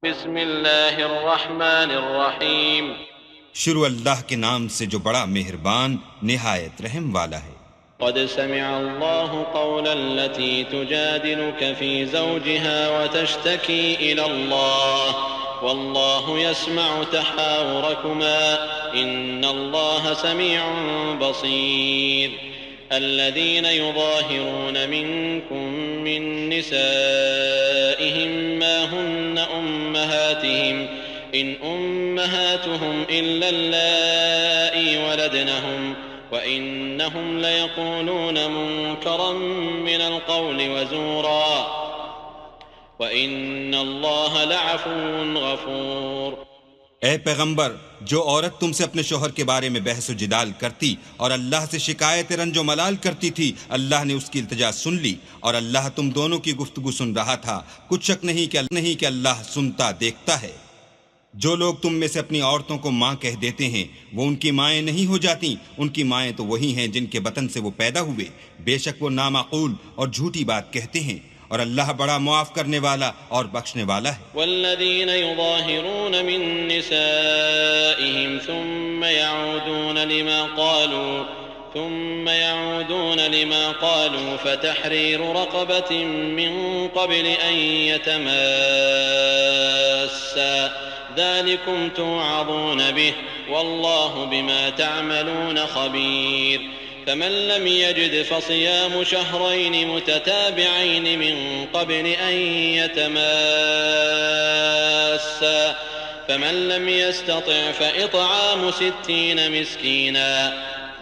بسم اللہ الرحمن الرحیم شروع اللہ کے نام سے جو بڑا مہربان نہایت رحم والا ہے۔ قد سمع الله قول التي تجادلك في زوجها وتشتكي إلى الله والله يسمع تحاوركما إن الله سميع بصير الذين يظاهرون منكم من نسائهم ما هن أمهاتهم إن أمهاتهم إلا اللائي ولدنهم وَإِنَّهُمْ لَيَقُولُونَ مُنكَرًا مِّنَ الْقَوْلِ وَزُورًا وَإِنَّ اللَّهَ لَعَفُوٌّ غَفُورٌ۔ اے پیغمبر، جو عورت تم سے اپنے شوہر کے بارے میں بحث و جدال کرتی اور اللہ سے شکایت رنج و ملال کرتی تھی، اللہ نے اس کی التجا سن لی اور اللہ تم دونوں کی گفتگو سن رہا تھا۔ کچھ شک نہیں کہ اللہ سنتا دیکھتا ہے۔ جو لوگ تم میں سے اپنی عورتوں کو ماں کہہ دیتے ہیں وہ ان کی مائیں نہیں ہو جاتی، ان کی مائیں تو وہی ہیں جن کے بطن سے وہ پیدا ہوئے۔ بے شک وہ نامعقول اور جھوٹی بات کہتے ہیں، اور اللہ بڑا معاف کرنے والا اور بخشنے والا ہے۔ والذین یظاہرون من نسائهم ثم يعودون لما قالوا فتحرير رقبة من قبل أن يتماسا ذلكم توعظون به والله بما تعملون خبير فمن لم يجد فصيام شهرين متتابعين من قبل أن يتماسا فمن لم يستطع فإطعام 60 مسكينا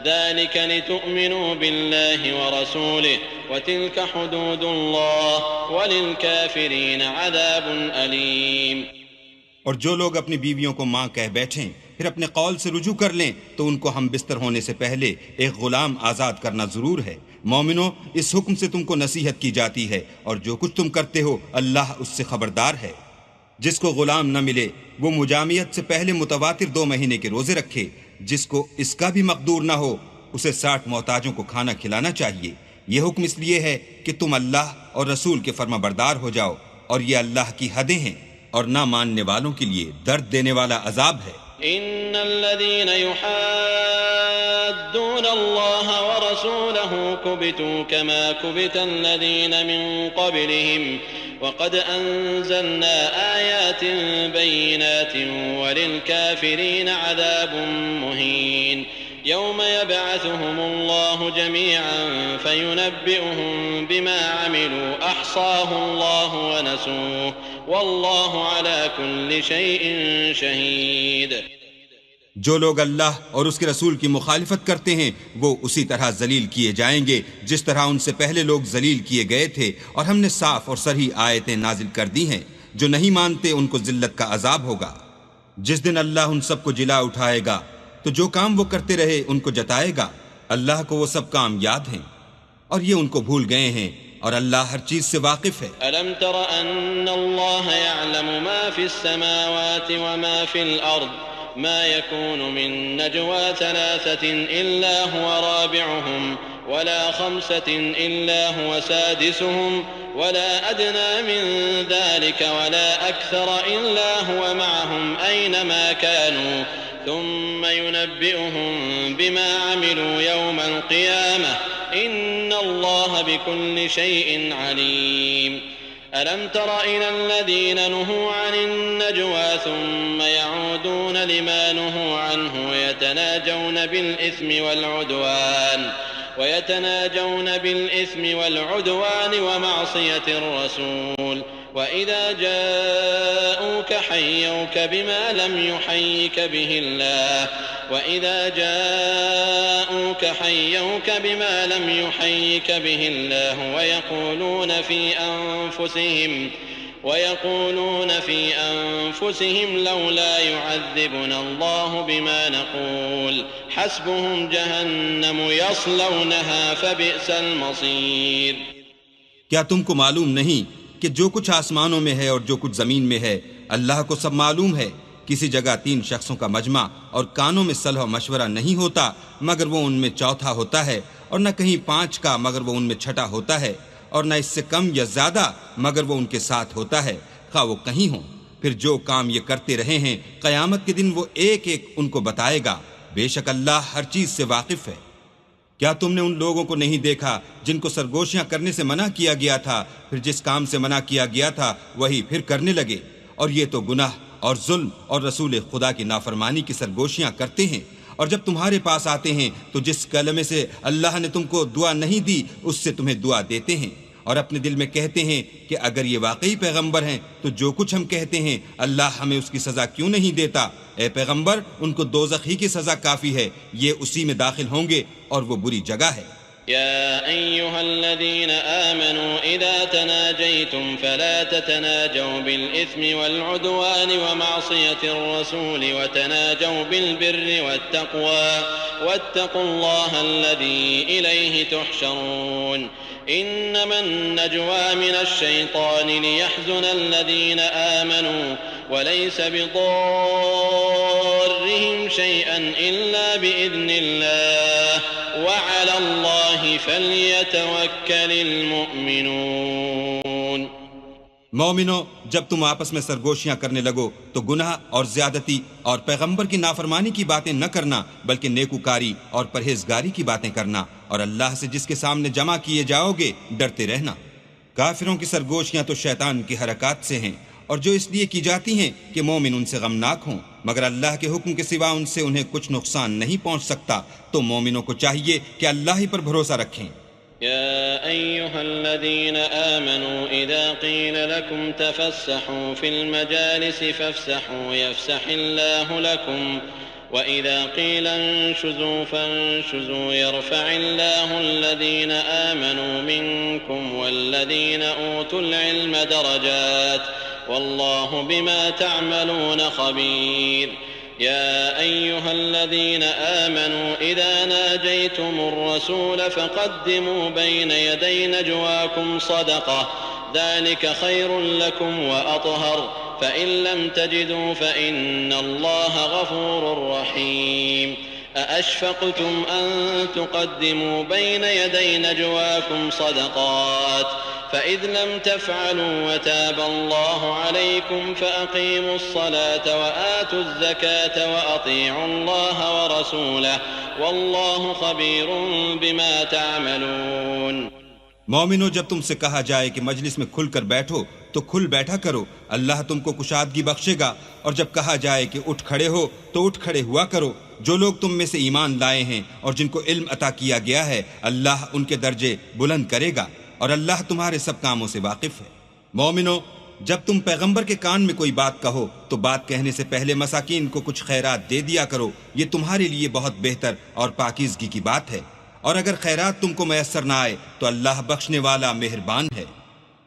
ذلك لتؤمنوا بالله ورسوله وتلك حدود الله وللكافرين عذاب أليم۔ اور جو لوگ اپنی بیویوں کو ماں کہہ بیٹھیں پھر اپنے قول سے رجوع کر لیں تو ان کو ہم بستر ہونے سے پہلے ایک غلام آزاد کرنا ضرور ہے۔ مومنو، اس حکم سے تم کو نصیحت کی جاتی ہے اور جو کچھ تم کرتے ہو اللہ اس سے خبردار ہے۔ جس کو غلام نہ ملے وہ مجامعت سے پہلے متواتر 2 مہینے کے روزے رکھے، جس کو اس کا بھی مقدور نہ ہو اسے 60 محتاجوں کو کھانا کھلانا چاہیے۔ یہ حکم اس لیے ہے کہ تم اللہ اور رسول کے فرما بردار ہو جاؤ، اور یہ اللہ کی حدیں ہیں اور نہ ماننے والوں کے لیے درد دینے والا عذاب ہے۔ ان الذين يحادون الله ورسوله كبتوا كما كبت الذين من قبلهم وقد انزلنا آيات بينات وللكافرين عذاب مهين يوم يبعثهم الله جميعا فينبئهم بما عملوا احصاه الله ونسوه والله على كل شيء شهيد۔ جو لوگ اللہ اور اس کے رسول کی مخالفت کرتے ہیں وہ اسی طرح ذلیل کیے جائیں گے جس طرح ان سے پہلے لوگ ذلیل کیے گئے تھے، اور ہم نے صاف اور صریح آیتیں نازل کر دی ہیں۔ جو نہیں مانتے ان کو ذلت کا عذاب ہوگا۔ جس دن اللہ ان سب کو جلا اٹھائے گا تو جو کام وہ کرتے رہے ان کو جتائے گا۔ اللہ کو وہ سب کام یاد ہیں اور یہ ان کو بھول گئے ہیں، اور اللہ ہر چیز سے واقف ہے۔ ألم تر أن الله يعلم ما في السماوات وما في الأرض ما يكون من نجوى 3 إلا هو رابعهم ولا 5 إلا هو سادسهم ولا أدنى من ذلك ولا أكثر إلا هو معهم أينما كانوا ثم ينبئهم بما عملوا يوم القيامة إن الله بكل شيء عليم۔ ألم تر إلى الذين نهوا عن النجوى ثم يعودون لما نهوا عنه ويتناجون بالإثم والعدوان ومعصية الرسول وإذا جاءوك حيوك بما لم يحيك به الله ويقولون في أنفسهم لولا يعذبنا الله بما نقول حسبهم جهنم يصلونها فبئس المصير۔ کیا تم کو معلوم نہیں کہ جو کچھ آسمانوں میں ہے اور جو کچھ زمین میں ہے اللہ کو سب معلوم ہے؟ کسی جگہ 3 شخصوں کا مجمع اور کانوں میں صلح و مشورہ نہیں ہوتا مگر وہ ان میں چوتھا ہوتا ہے، اور نہ کہیں 5 کا مگر وہ ان میں چھٹا ہوتا ہے، اور نہ اس سے کم یا زیادہ مگر وہ ان کے ساتھ ہوتا ہے، خواہ وہ کہیں ہوں۔ پھر جو کام یہ کرتے رہے ہیں قیامت کے دن وہ ایک ایک ان کو بتائے گا، بے شک اللہ ہر چیز سے واقف ہے۔ کیا تم نے ان لوگوں کو نہیں دیکھا جن کو سرگوشیاں کرنے سے منع کیا گیا تھا، پھر جس کام سے منع کیا گیا تھا وہی پھر کرنے لگے؟ اور یہ تو گناہ اور ظلم اور رسول خدا کی نافرمانی کی سرگوشیاں کرتے ہیں۔ اور جب تمہارے پاس آتے ہیں تو جس کلمے سے اللہ نے تم کو دعا نہیں دی اس سے تمہیں دعا دیتے ہیں، اور اپنے دل میں کہتے ہیں کہ اگر یہ واقعی پیغمبر ہیں تو جو کچھ ہم کہتے ہیں اللہ ہمیں اس کی سزا کیوں نہیں دیتا؟ اے پیغمبر، ان کو دوزخ ہی کی سزا کافی ہے، یہ اسی میں داخل ہوں گے اور وہ بری جگہ ہے۔ يا أيها الذين آمنوا إذا تناجيتم فلا تتناجوا بالإثم والعدوان ومعصية الرسول وتناجوا بالبر والتقوى واتقوا الله الذي إليه تحشرون إنما النجوى من الشيطان ليحزن الذين آمنوا وليس بضارهم شيئا إلا بإذن الله وعلى الله فليتوكل المؤمنون۔ مومنو، جب تم آپس میں سرگوشیاں کرنے لگو تو گناہ اور زیادتی اور پیغمبر کی نافرمانی کی باتیں نہ کرنا، بلکہ نیکوکاری اور پرہیزگاری کی باتیں کرنا، اور اللہ سے جس کے سامنے جمع کیے جاؤ گے ڈرتے رہنا۔ کافروں کی سرگوشیاں تو شیطان کی حرکات سے ہیں، اور جو اس لیے کی جاتی ہیں کہ مومن ان سے غمناک ہوں، مگر اللہ کے حکم کے سوا ان سے انہیں کچھ نقصان نہیں پہنچ سکتا، تو مومنوں کو چاہیے کہ اللہ ہی پر بھروسہ رکھیں۔ يا أيها الذين آمنوا إذا قيل لكم تفسحوا في المجالس فافسحوا يفسح الله لكم وإذا قيل انشزوا فانشزوا يرفع الله الذين آمنوا منكم والذين أوتوا العلم درجات والله بما تعملون خبير۔ يا أيها الذين آمنوا إذا ناجيتم الرسول فقدموا بين يدي نجواكم صدقة ذلك خير لكم وأطهر فإن لم تجدوا فإن الله غفور رحيم۔ أأشفقتم أن تقدموا بين يدي نجواكم صدقات فإذ لم تفعلوا وتاب الله عليكم فأقيموا الصلاة وآتوا الزكاة وأطيعوا الله ورسوله والله خبير بما تعملون۔ مومنو، جب تم سے کہا جائے کہ مجلس میں کھل کر بیٹھو تو کھل بیٹھا کرو، اللہ تم کو کشادگی بخشے گا، اور جب کہا جائے کہ اٹھ کھڑے ہو تو اٹھ کھڑے ہوا کرو۔ جو لوگ تم میں سے ایمان لائے ہیں اور جن کو علم عطا کیا گیا ہے اللہ ان کے درجے بلند کرے گا، اور اللہ تمہارے سب کاموں سے واقف ہے۔ مومنو، جب تم پیغمبر کے کان میں کوئی بات کہو تو بات کہنے سے پہلے مساکین کو کچھ خیرات دے دیا کرو، یہ تمہارے لیے بہت بہتر اور پاکیزگی کی بات ہے، اور اگر خیرات تم کو میسر نہ آئے تو اللہ بخشنے والا مہربان ہے۔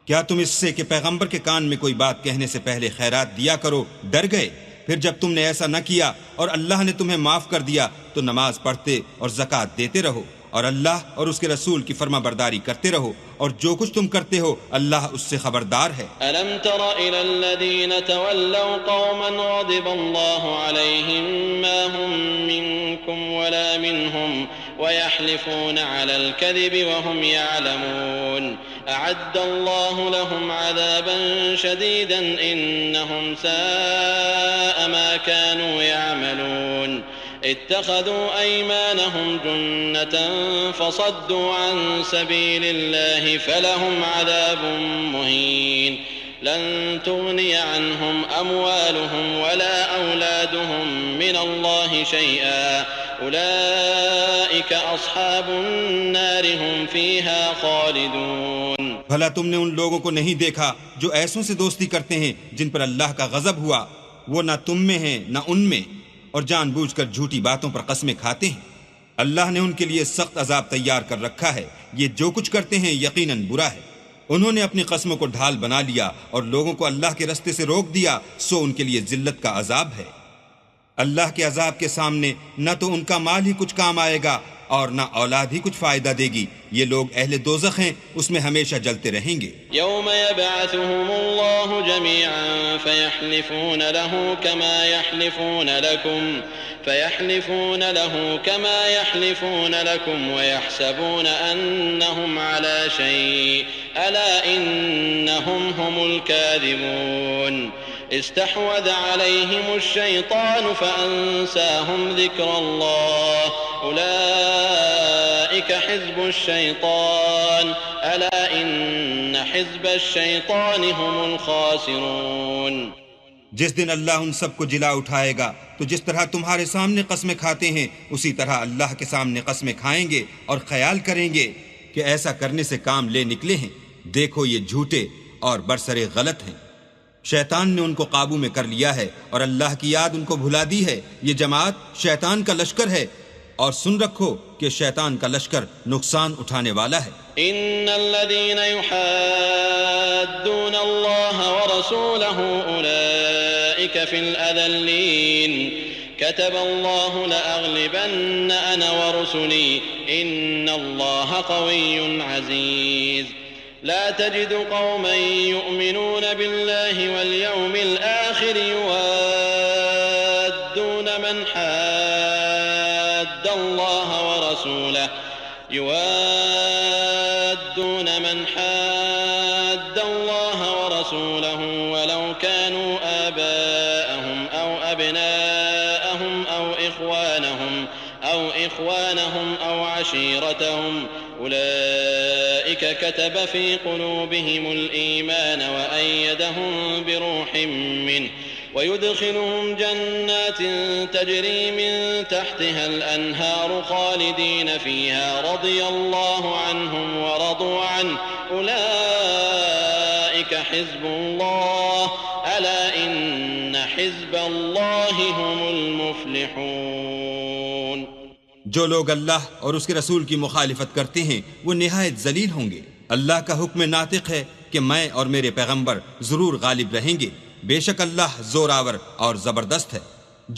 کیا تم اس سے کہ پیغمبر کے کان میں کوئی بات کہنے سے پہلے خیرات دیا کرو ڈر گئے؟ پھر جب تم نے ایسا نہ کیا اور اللہ نے تمہیں معاف کر دیا تو نماز پڑھتے اور زکوٰۃ دیتے رہو، اور اللہ اور اس کے رسول کی فرما برداری کرتے رہو، اور جو کچھ تم کرتے ہو اللہ اس سے خبردار ہے۔ ألم تر إلى الذين تولوا قوما غضب الله عليهم ما هم منكم ولا منهم ويحلفون على الكذب وهم يعلمون أعد الله لهم عذابا شديدا إنهم ساء ما كانوا يعملون اتخذوا أيمانهم جنة فصدوا عن سبيل الله فلهم عذاب مهين لن تغني عنهم أموالهم ولا أولادهم من الله شيئا أولئك أصحاب النار هم فيها خالدون۔ بھلا تم نے ان لوگوں کو نہیں دیکھا جو ایسوں سے دوستی کرتے ہیں جن پر اللہ کا غضب ہوا؟ وہ نہ تم میں ہیں نہ ان میں، اور جان بوجھ کر جھوٹی باتوں پر قسمیں کھاتے ہیں۔ اللہ نے ان کے لیے سخت عذاب تیار کر رکھا ہے، یہ جو کچھ کرتے ہیں یقیناً برا ہے۔ انہوں نے اپنی قسموں کو ڈھال بنا لیا اور لوگوں کو اللہ کے رستے سے روک دیا، سو ان کے لیے ذلت کا عذاب ہے۔ اللہ کے عذاب کے سامنے نہ تو ان کا مال ہی کچھ کام آئے گا اور نہ اولاد ہی کچھ فائدہ دے گی، یہ لوگ اہل دوزخ ہیں، اس میں ہمیشہ جلتے رہیں گے۔ يوم يبعثهم الله جميعا فيحلفون له كما يحلفون لكم ويحسبون أنهم على شيء ألا إنهم هم الكاذبون۔ استحوذ عليهم الشيطان فأنساهم ذكر الله أولئك حزب الشيطان ألا إن حزب الشيطان هم الخاسرون۔ جس دن اللہ ان سب کو جلا اٹھائے گا تو جس طرح تمہارے سامنے قسمیں کھاتے ہیں اسی طرح اللہ کے سامنے قسمیں کھائیں گے اور خیال کریں گے کہ ایسا کرنے سے کام لے نکلے ہیں۔ دیکھو یہ جھوٹے اور برسرے غلط ہیں۔ شیطان نے ان کو قابو میں کر لیا ہے اور اللہ کی یاد ان کو بھلا دی ہے۔ یہ جماعت شیطان کا لشکر ہے اور سن رکھو کہ شیطان کا لشکر نقصان اٹھانے والا ہے۔ ان الذين يحادون الله ورسوله اولئك في الاذلين كتب الله لأغلبن انا ورسلي ان الله قوي عزيز لا تجد قوما يؤمنون بالله واليوم الآخر يوادون من حاد الله ورسوله ولو كانوا آباءهم أو أبناءهم أو إخوانهم أو عشيرتهم أولئك كتب في قلوبهم الإيمان وأيدهم بروح منه ويدخلهم جنات تجري من تحتها الأنهار خالدين فيها رضي الله عنهم ورضوا عنه أولئك حزب الله ألا إن حزب الله هم المفلحون۔ جو لوگ اللہ اور اس کے رسول کی مخالفت کرتے ہیں وہ نہایت ذلیل ہوں گے۔ اللہ کا حکم ناطق ہے کہ میں اور میرے پیغمبر ضرور غالب رہیں گے، بے شک اللہ زور آور اور زبردست ہے۔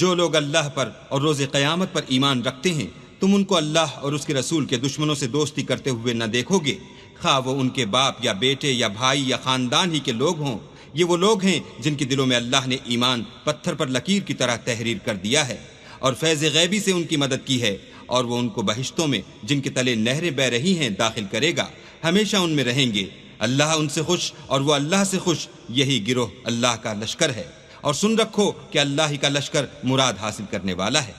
جو لوگ اللہ پر اور روز قیامت پر ایمان رکھتے ہیں تم ان کو اللہ اور اس کے رسول کے دشمنوں سے دوستی کرتے ہوئے نہ دیکھو گے، خواہ وہ ان کے باپ یا بیٹے یا بھائی یا خاندان ہی کے لوگ ہوں۔ یہ وہ لوگ ہیں جن کے دلوں میں اللہ نے ایمان پتھر پر لکیر کی طرح تحریر کر دیا ہے اور فیض غیبی سے ان کی مدد کی ہے، اور وہ ان کو بہشتوں میں جن کے تلے نہریں بہ رہی ہیں داخل کرے گا، ہمیشہ ان میں رہیں گے۔ اللہ ان سے خوش اور وہ اللہ سے خوش، یہی گروہ اللہ کا لشکر ہے۔ اور سن رکھو کہ اللہ ہی کا لشکر مراد حاصل کرنے والا ہے۔